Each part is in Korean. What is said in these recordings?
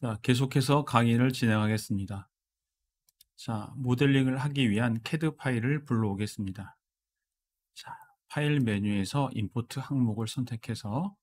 자, 계속해서 강의를 진행하겠습니다. 자, 모델링을 하기 위한 CAD 파일을 불러오겠습니다. 자, 파일 메뉴에서 임포트 항목을 선택해서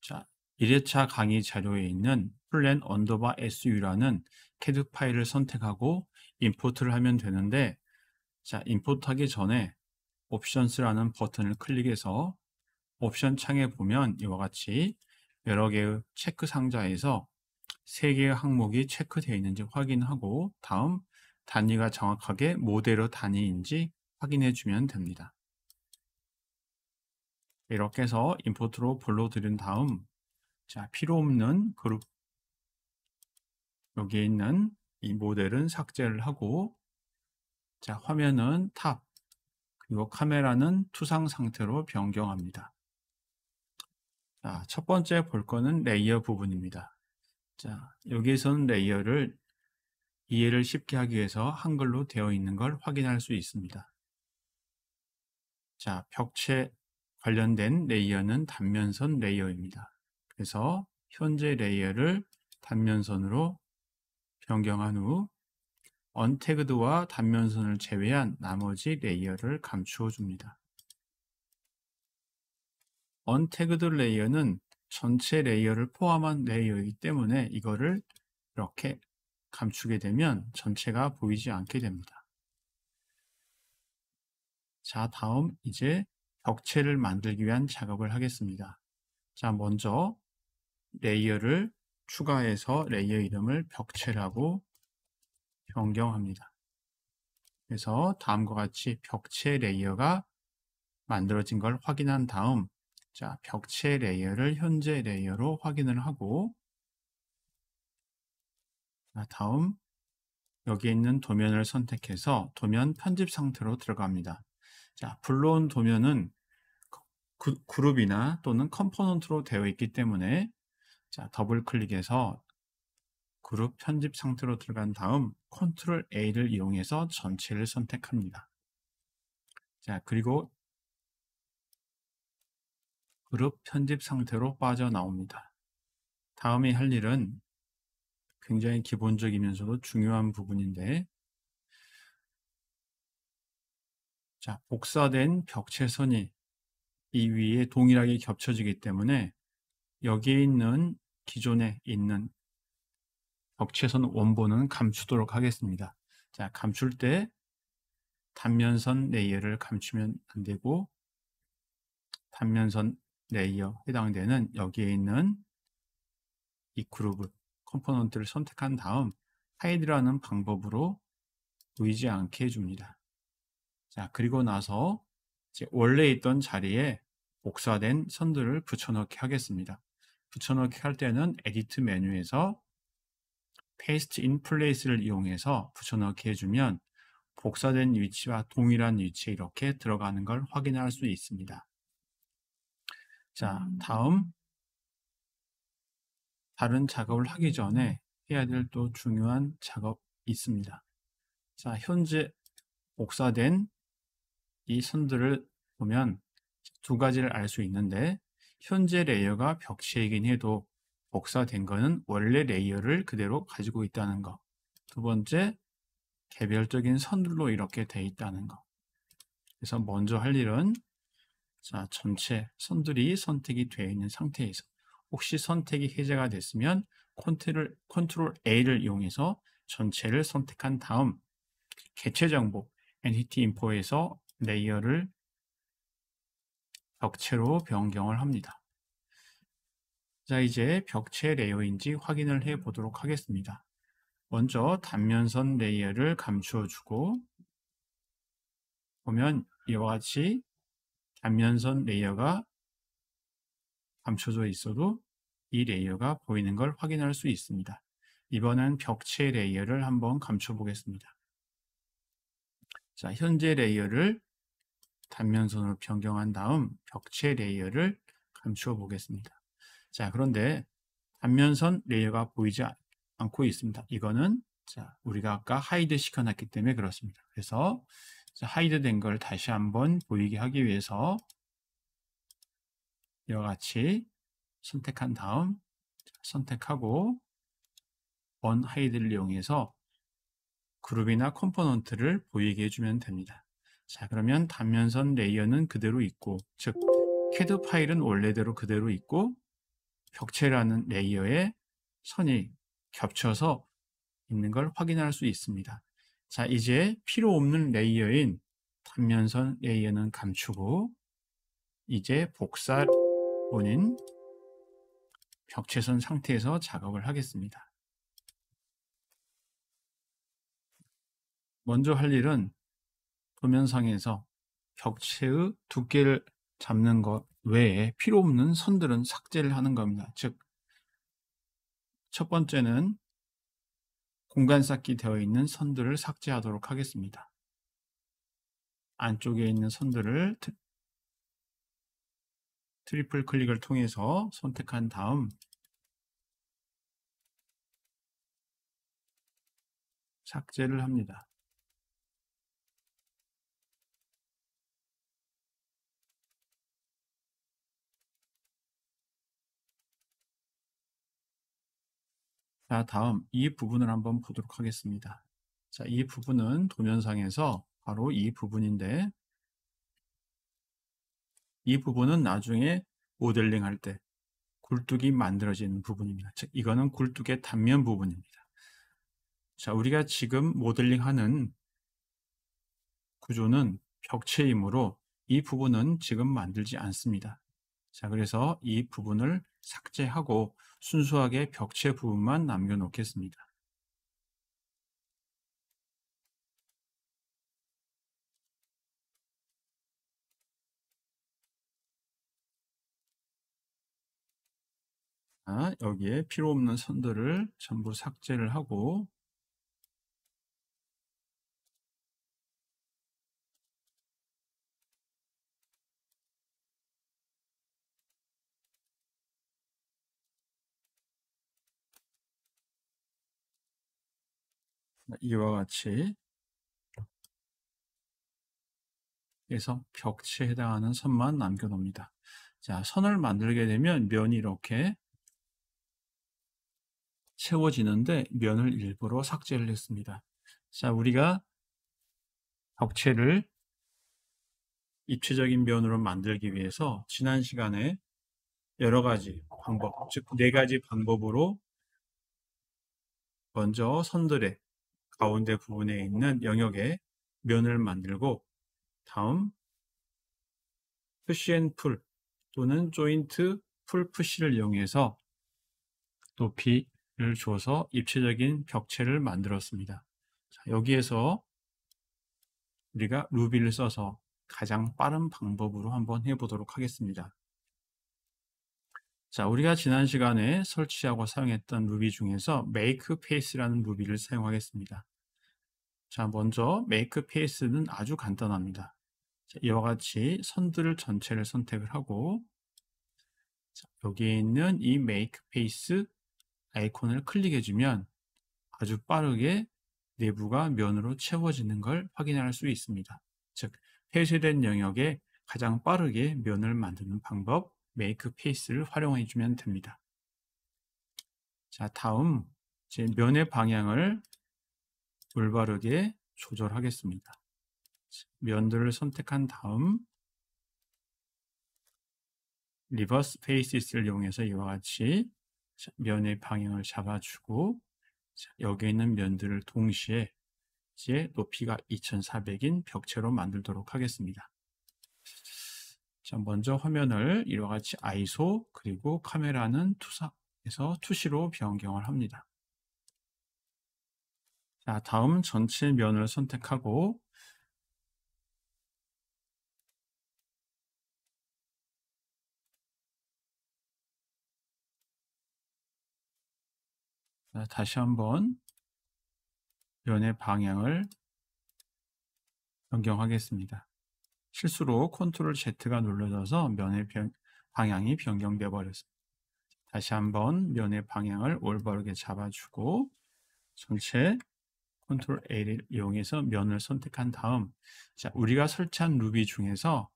자, 1회차 강의 자료에 있는 plan _su라는 CAD 파일을 선택하고 임포트를 하면 되는데, 자, 임포트하기 전에 옵션스라는 버튼을 클릭해서 옵션 창에 보면 이와 같이 여러 개의 체크 상자에서 3개의 항목이 체크되어 있는지 확인하고 다음 단위가 정확하게 모델의 단위인지 확인해 주면 됩니다. 이렇게 해서 임포트로 불러드린 다음 자, 필요 없는 그룹 여기에 있는 이 모델은 삭제를 하고 자, 화면은 탑 그리고 카메라는 투상 상태로 변경합니다. 자, 첫 번째 볼 거는 레이어 부분입니다. 자, 여기에서는 레이어를 이해를 쉽게 하기 위해서 한글로 되어 있는 걸 확인할 수 있습니다. 자, 벽체 관련된 레이어는 단면선 레이어입니다. 그래서 현재 레이어를 단면선으로 변경한 후 언태그드와 단면선을 제외한 나머지 레이어를 감추어 줍니다. 언태그드 레이어는 전체 레이어를 포함한 레이어이기 때문에 이거를 이렇게 감추게 되면 전체가 보이지 않게 됩니다. 자, 다음 이제 벽체를 만들기 위한 작업을 하겠습니다. 자, 먼저 레이어를 추가해서 레이어 이름을 벽체라고 변경합니다. 그래서 다음과 같이 벽체 레이어가 만들어진 걸 확인한 다음 자, 벽체 레이어를 현재 레이어로 확인을 하고 자, 다음 여기에 있는 도면을 선택해서 도면 편집 상태로 들어갑니다. 자, 불러온 도면은 그룹이나 또는 컴포넌트로 되어 있기 때문에 자, 더블 클릭해서 그룹 편집 상태로 들어간 다음 컨트롤 A를 이용해서 전체를 선택합니다. 자, 그리고 그룹 편집 상태로 빠져나옵니다. 다음에 할 일은 굉장히 기본적이면서도 중요한 부분인데 자, 복사된 벽체선이 이 위에 동일하게 겹쳐지기 때문에 여기에 있는 기존에 있는 벽체선 원본은 감추도록 하겠습니다. 자, 감출 때 단면선 레이어를 감추면 안 되고 단면선 레이어 해당되는 여기에 있는 이 그룹 컴포넌트를 선택한 다음 하이드라는 방법으로 보이지 않게 해줍니다. 자, 그리고 나서 이제 원래 있던 자리에 복사된 선들을 붙여넣기 하겠습니다. 붙여넣기 할 때는 에디트 메뉴에서 Paste in Place를 이용해서 붙여넣기 해주면 복사된 위치와 동일한 위치에 이렇게 들어가는 걸 확인할 수 있습니다. 자, 다음 다른 작업을 하기 전에 해야 될 또 중요한 작업이 있습니다. 자, 현재 복사된 이 선들을 보면 두 가지를 알 수 있는데 현재 레이어가 벽체이긴 해도 복사된 거는 원래 레이어를 그대로 가지고 있다는 거. 두 번째, 개별적인 선들로 이렇게 돼 있다는 거. 그래서 먼저 할 일은 자, 전체 선들이 선택이 되어 있는 상태에서 혹시 선택이 해제가 됐으면 컨트롤 A를 이용해서 전체를 선택한 다음 개체 정보 Entity Info에서 레이어를 벽체로 변경을 합니다. 자, 이제 벽체 레이어인지 확인을 해 보도록 하겠습니다. 먼저 단면선 레이어를 감추어 주고 보면 이와 같이 단면선 레이어가 감춰져 있어도 이 레이어가 보이는 걸 확인할 수 있습니다. 이번엔 벽체 레이어를 한번 감춰 보겠습니다. 자, 현재 레이어를 단면선으로 변경한 다음 벽체 레이어를 감추어 보겠습니다. 자, 그런데 단면선 레이어가 보이지 않고 있습니다. 이거는 자, 우리가 아까 하이드 시켜놨기 때문에 그렇습니다. 그래서 하이드 된 걸 다시 한번 보이게 하기 위해서 이와 같이 선택한 다음 선택하고 언하이드를 이용해서 그룹이나 컴포넌트를 보이게 해주면 됩니다. 자, 그러면 단면선 레이어는 그대로 있고, 즉 CAD 파일은 원래대로 그대로 있고 벽체라는 레이어에 선이 겹쳐서 있는 걸 확인할 수 있습니다. 자, 이제 필요 없는 레이어인 단면선 레이어는 감추고 이제 복사본인 벽체선 상태에서 작업을 하겠습니다. 먼저 할 일은 도면상에서 벽체의 두께를 잡는 것 외에 필요 없는 선들은 삭제를 하는 겁니다. 즉, 첫 번째는 공간 쌓기 되어 있는 선들을 삭제하도록 하겠습니다. 안쪽에 있는 선들을 트리플 클릭을 통해서 선택한 다음 삭제를 합니다. 자, 다음 이 부분을 한번 보도록 하겠습니다. 자, 이 부분은 도면상에서 바로 이 부분인데, 이 부분은 나중에 모델링 할 때 굴뚝이 만들어지는 부분입니다. 즉, 이거는 굴뚝의 단면 부분입니다. 자, 우리가 지금 모델링하는 구조는 벽체이므로 이 부분은 지금 만들지 않습니다. 자, 그래서 이 부분을 삭제하고 순수하게 벽체 부분만 남겨놓겠습니다. 자, 여기에 필요 없는 선들을 전부 삭제를 하고 이와 같이 해서 벽체에 해당하는 선만 남겨놓습니다. 자, 선을 만들게 되면 면이 이렇게 채워지는데 면을 일부러 삭제를 했습니다. 자, 우리가 벽체를 입체적인 면으로 만들기 위해서 지난 시간에 여러 가지 방법, 즉 4가지 방법으로 먼저 선들의 가운데 부분에 있는 영역에 면을 만들고, 다음 푸시 앤 풀 또는 조인트 풀 푸시를 이용해서 높이를 줘서 입체적인 벽체를 만들었습니다. 자, 여기에서 우리가 루비를 써서 가장 빠른 방법으로 한번 해보도록 하겠습니다. 자, 우리가 지난 시간에 설치하고 사용했던 루비 중에서 makepace라는 루비를 사용하겠습니다. 자, 먼저 makepace는 아주 간단합니다. 자, 이와 같이 선들을 전체를 선택을 하고, 자, 여기에 있는 이 makepace 아이콘을 클릭해주면 아주 빠르게 내부가 면으로 채워지는 걸 확인할 수 있습니다. 즉, 폐쇄된 영역에 가장 빠르게 면을 만드는 방법, makepace를 활용해 주면 됩니다. 자, 다음 제 면의 방향을 올바르게 조절하겠습니다. 면들을 선택한 다음 리버스 페이시스를 이용해서 이와 같이 면의 방향을 잡아주고, 여기에 있는 면들을 동시에 이제 높이가 2400인 벽체로 만들도록 하겠습니다. 자, 먼저 화면을 이와 같이 아이소 그리고 카메라는 투사에서 투시로 변경을 합니다. 자, 다음 전체 면을 선택하고 자, 다시 한번 면의 방향을 변경하겠습니다. 실수로 컨트롤 Z가 눌러져서 면의 방향이 변경되어 버렸습니다. 다시 한번 면의 방향을 올바르게 잡아주고 전체 컨트롤 A를 이용해서 면을 선택한 다음, 자, 우리가 설치한 루비 중에서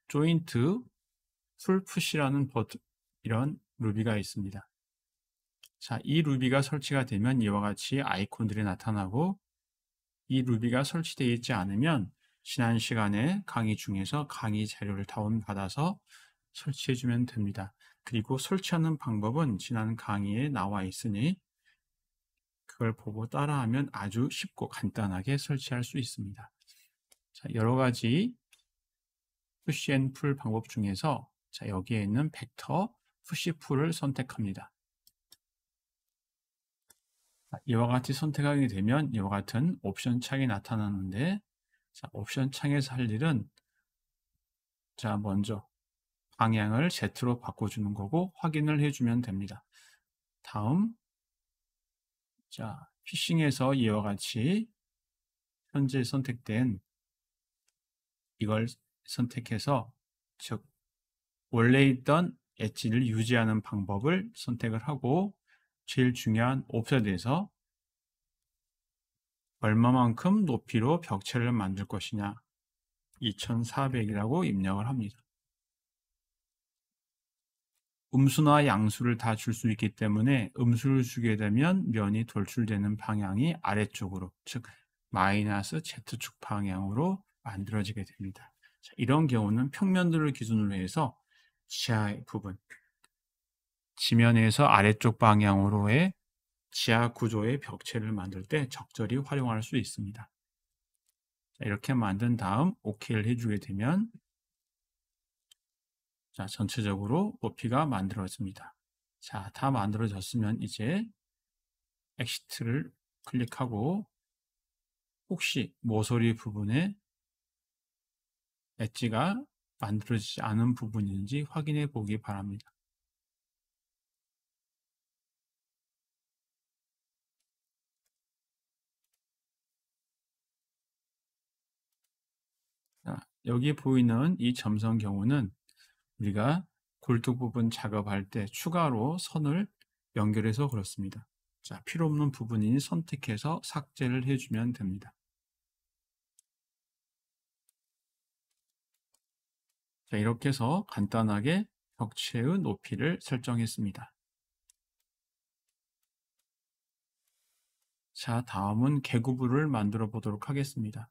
조인트 풀 푸시라는 버튼, 이런 루비가 있습니다. 자, 이 루비가 설치가 되면 이와 같이 아이콘들이 나타나고, 이 루비가 설치되어 있지 않으면 지난 시간에 강의 중에서 강의 자료를 다운받아서 설치해주면 됩니다. 그리고 설치하는 방법은 지난 강의에 나와 있으니 그걸 보고 따라하면 아주 쉽고 간단하게 설치할 수 있습니다. 자, 여러 가지 푸시 앤 풀 방법 중에서 자, 여기에 있는 벡터 푸시 풀을 선택합니다. 이와 같이 선택하게 되면 이와 같은 옵션 창이 나타나는데, 자, 옵션 창에서 할 일은 자, 먼저 방향을 Z로 바꿔주는 거고 확인을 해주면 됩니다. 다음, 자, 피싱에서 이와 같이 현재 선택된 이걸 선택해서, 즉 원래 있던 엣지를 유지하는 방법을 선택을 하고, 제일 중요한 옵션에서 얼마만큼 높이로 벽체를 만들 것이냐, 2400이라고 입력을 합니다. 음수나 양수를 다 줄 수 있기 때문에 음수를 주게 되면 면이 돌출되는 방향이 아래쪽으로, 즉 마이너스 Z축 방향으로 만들어지게 됩니다. 자, 이런 경우는 평면도를 기준으로 해서 지하의 부분, 지면에서 아래쪽 방향으로의 지하 구조의 벽체를 만들 때 적절히 활용할 수 있습니다. 자, 이렇게 만든 다음 OK를 해주게 되면 자, 전체적으로 높이가 만들어집니다. 자, 다 만들어졌으면 이제 엑시트를 클릭하고 혹시 모서리 부분에 엣지가 만들어지지 않은 부분인지 확인해 보기 바랍니다. 자, 여기 보이는 이 점선 경우는 우리가 굴뚝 부분 작업할 때 추가로 선을 연결해서 그렇습니다. 자, 필요 없는 부분이니 선택해서 삭제를 해주면 됩니다. 자, 이렇게 해서 간단하게 벽체의 높이를 설정했습니다. 자, 다음은 개구부를 만들어 보도록 하겠습니다.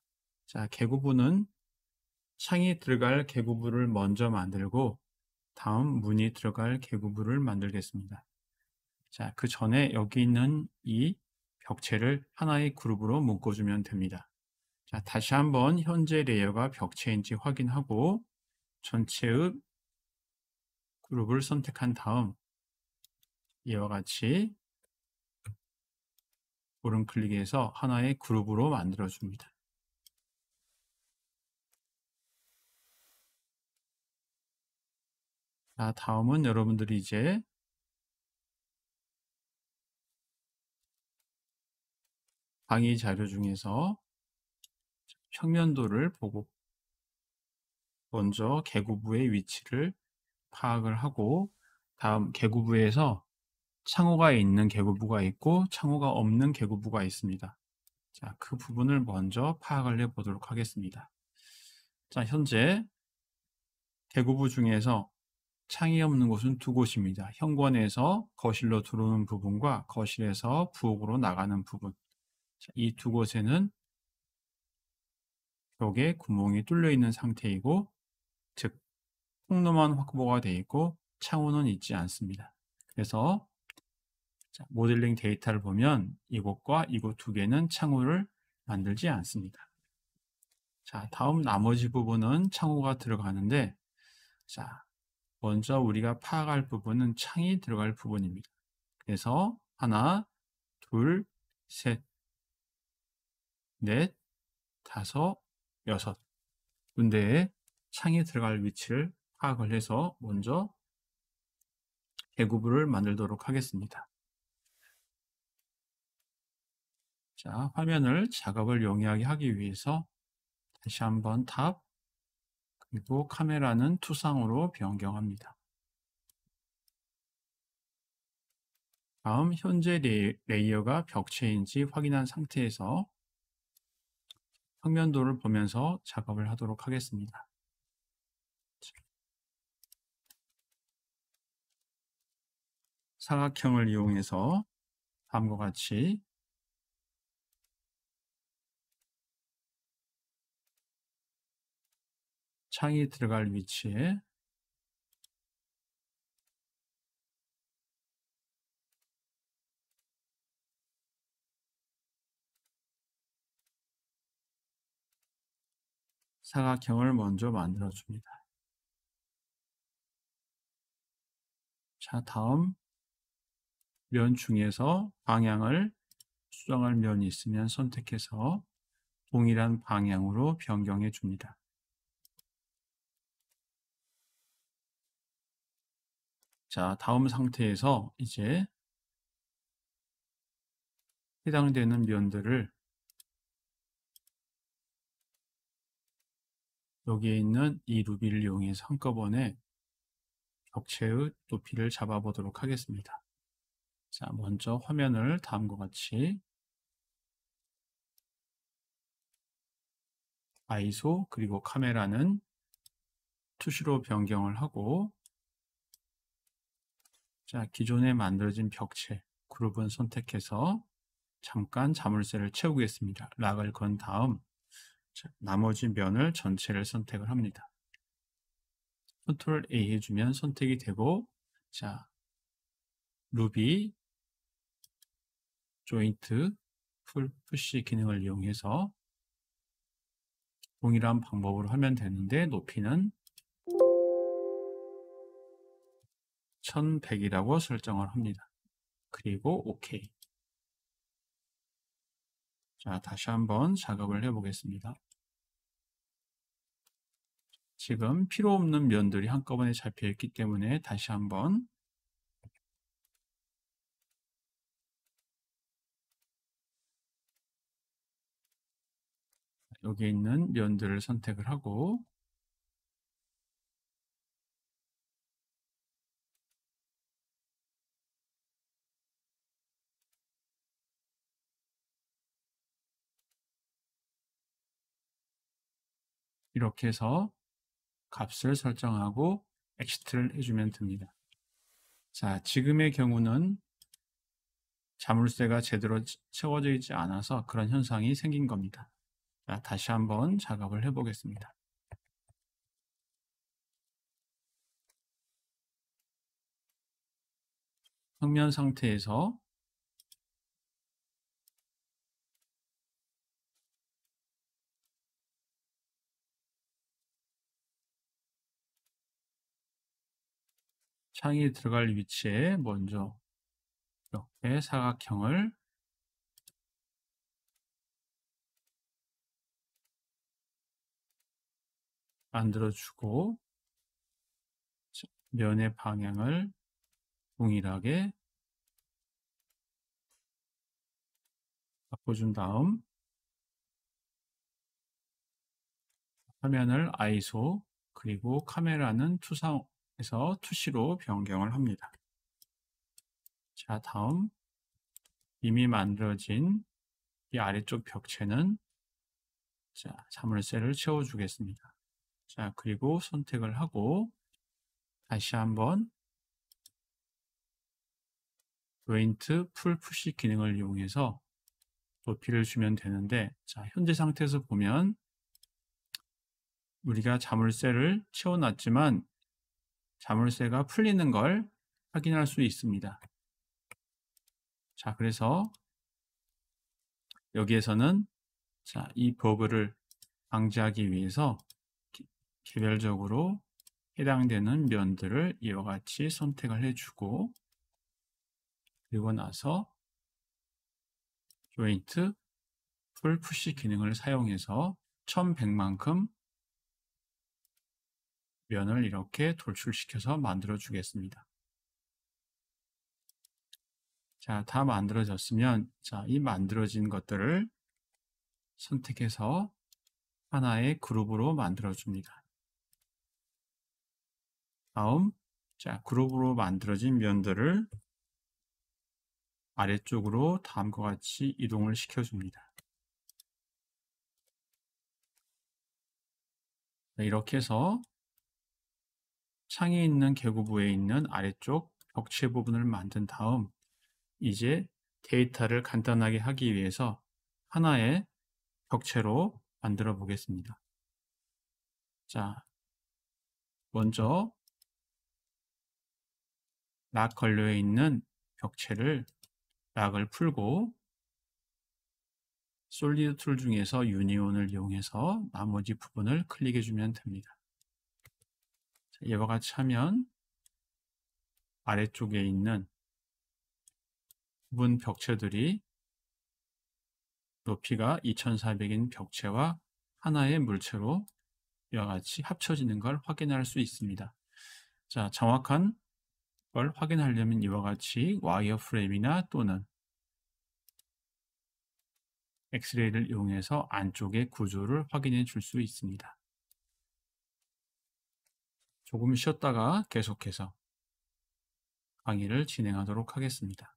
자, 개구부는 창이 들어갈 개구부를 먼저 만들고 다음 문이 들어갈 개구부를 만들겠습니다. 자, 그 전에 여기 있는 이 벽체를 하나의 그룹으로 묶어주면 됩니다. 자, 다시 한번 현재 레이어가 벽체인지 확인하고 전체의 그룹을 선택한 다음 이와 같이 오른 클릭해서 하나의 그룹으로 만들어 줍니다. 자, 다음은 여러분들이 이제 강의 자료 중에서 평면도를 보고 먼저 개구부의 위치를 파악을 하고 다음 개구부에서 창호가 있는 개구부가 있고 창호가 없는 개구부가 있습니다. 자, 그 부분을 먼저 파악을 해 보도록 하겠습니다. 자, 현재 개구부 중에서 창이 없는 곳은 두 곳입니다. 현관에서 거실로 들어오는 부분과 거실에서 부엌으로 나가는 부분. 이 두 곳에는 벽에 구멍이 뚫려 있는 상태이고, 즉 통로만 확보가 되어 있고 창호는 있지 않습니다. 그래서 자, 모델링 데이터를 보면 이곳과 이곳 두 개는 창호를 만들지 않습니다. 자, 다음 나머지 부분은 창호가 들어가는데, 자, 먼저 우리가 파악할 부분은 창이 들어갈 부분입니다. 그래서 하나, 둘, 셋, 넷, 다섯, 여섯 군데에 창이 들어갈 위치를 파악을 해서 먼저 개구부를 만들도록 하겠습니다. 자, 화면을 작업을 용이하게 하기 위해서 다시 한번 탑, 그리고 카메라는 투상으로 변경합니다. 다음 현재 레이어가 벽체인지 확인한 상태에서 평면도를 보면서 작업을 하도록 하겠습니다. 사각형을 이용해서 다음과 같이 창이 들어갈 위치에 사각형을 먼저 만들어 줍니다. 자, 다음 면 중에서 방향을 수정할 면이 있으면 선택해서 동일한 방향으로 변경해 줍니다. 자, 다음 상태에서 이제 해당되는 면들을 여기에 있는 이 루비를 이용해서 한꺼번에 벽체의 높이를 잡아보도록 하겠습니다. 자, 먼저 화면을 다음과 같이 ISO 그리고 카메라는 투시로 변경을 하고, 자, 기존에 만들어진 벽체 그룹은 선택해서 잠깐 자물쇠를 채우겠습니다. 락을 건 다음 자, 나머지 면을 전체를 선택을 합니다. 컨트롤 A 해주면 선택이 되고, 자, 루비 조인트 풀 푸시 기능을 이용해서 동일한 방법으로 하면 되는데 높이는 1100이라고 설정을 합니다. 그리고 OK. 자, 다시 한번 작업을 해 보겠습니다. 지금 필요 없는 면들이 한꺼번에 잡혀 있기 때문에 다시 한번 여기 있는 면들을 선택을 하고, 이렇게 해서 값을 설정하고 엑시트를 해주면 됩니다. 자, 지금의 경우는 자물쇠가 제대로 채워져 있지 않아서 그런 현상이 생긴 겁니다. 자, 다시 한번 작업을 해 보겠습니다. 평면 상태에서 창이 들어갈 위치에 먼저 이렇게 사각형을 만들어주고, 면의 방향을 동일하게 바꿔준 다음 화면을 ISO 그리고 카메라는 투상에서 투시로 변경을 합니다. 자, 다음 이미 만들어진 이 아래쪽 벽체는 자, 자물쇠를 채워주겠습니다. 자, 그리고 선택을 하고 다시 한번 조인트 풀 푸시 기능을 이용해서 높이를 주면 되는데, 자, 현재 상태에서 보면 우리가 자물쇠를 채워놨지만 자물쇠가 풀리는 걸 확인할 수 있습니다. 자, 그래서 여기에서는 자, 이 버그를 방지하기 위해서 개별적으로 해당되는 면들을 이와 같이 선택을 해주고, 그리고 나서 조인트 풀 푸시 기능을 사용해서 1100만큼 면을 이렇게 돌출시켜서 만들어 주겠습니다. 자, 다 만들어졌으면 자, 이 만들어진 것들을 선택해서 하나의 그룹으로 만들어 줍니다. 다음 자, 그룹으로 만들어진 면들을 아래쪽으로 다음과 같이 이동을 시켜줍니다. 이렇게 해서 창이 있는 계구부에 있는 아래쪽 벽체 부분을 만든 다음 이제 데이터를 간단하게 하기 위해서 하나의 벽체로 만들어 보겠습니다. 자, 먼저 락 걸려 있는 벽체를 락을 풀고 솔리드 툴 중에서 유니온을 이용해서 나머지 부분을 클릭해 주면 됩니다. 자, 이와 같이 하면 아래쪽에 있는 부분 벽체들이 높이가 2400인 벽체와 하나의 물체로 이와 같이 합쳐지는 걸 확인할 수 있습니다. 자, 정확한 걸 확인하려면 이와 같이 와이어프레임이나 또는 엑스레이를 이용해서 안쪽의 구조를 확인해 줄 수 있습니다. 조금 쉬었다가 계속해서 강의를 진행하도록 하겠습니다.